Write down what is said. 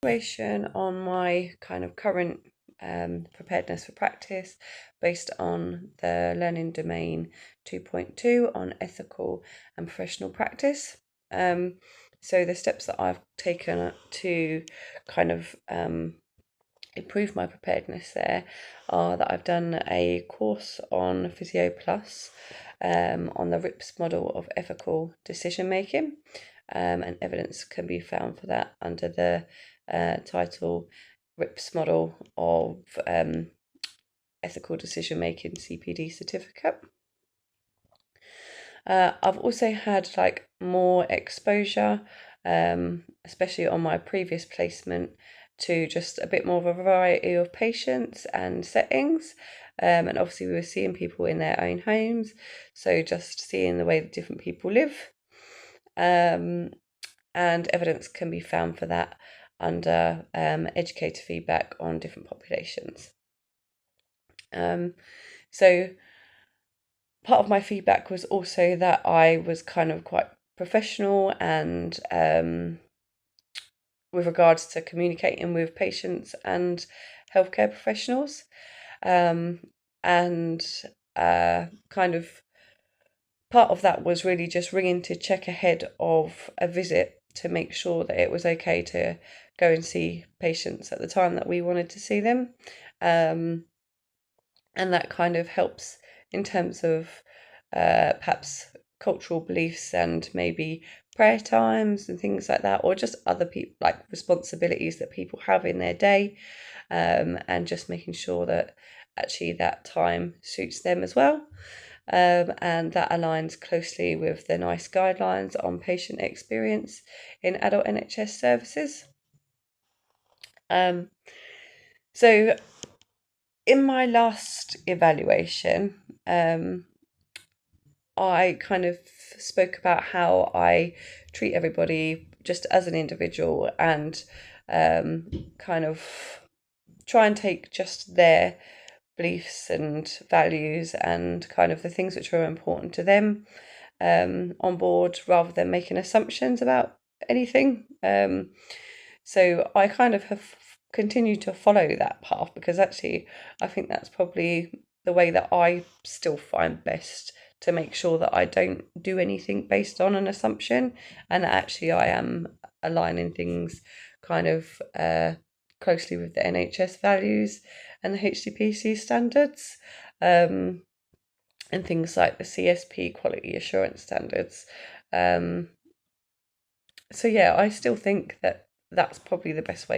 On my kind of current preparedness for practice based on the Learning Domain 2.2 on ethical and professional practice. So the steps that I've taken to kind of improve my preparedness there are that I've done a course on Physio Plus on the RIPS model of ethical decision making, and evidence can be found for that under the title RIPS model of ethical decision making CPD certificate. I've also had like more exposure, especially on my previous placement, to just a bit more of a variety of patients and settings. And obviously we were seeing people in their own homes, so just seeing the way that different people live. And evidence can be found for that under educator feedback on different populations. So part of my feedback was also that I was kind of quite professional and with regards to communicating with patients and healthcare professionals, and kind of part of that was really just ringing to check ahead of a visit to make sure that it was okay to go and see patients at the time that we wanted to see them. And that kind of helps in terms of perhaps cultural beliefs and maybe prayer times and things like that, or just other people like responsibilities that people have in their day, and just making sure that actually that time suits them as well. And that aligns closely with the NICE guidelines on patient experience in adult NHS services. So in my last evaluation, I kind of spoke about how I treat everybody just as an individual and kind of try and take just their beliefs and values and kind of the things which are important to them on board rather than making assumptions about anything. So I kind of have continued to follow that path because actually I think that's probably the way that I still find best to make sure that I don't do anything based on an assumption, and that actually I am aligning things kind of closely with the NHS values and the HCPC standards, and things like the CSP quality assurance standards. So yeah, I still think that that's probably the best way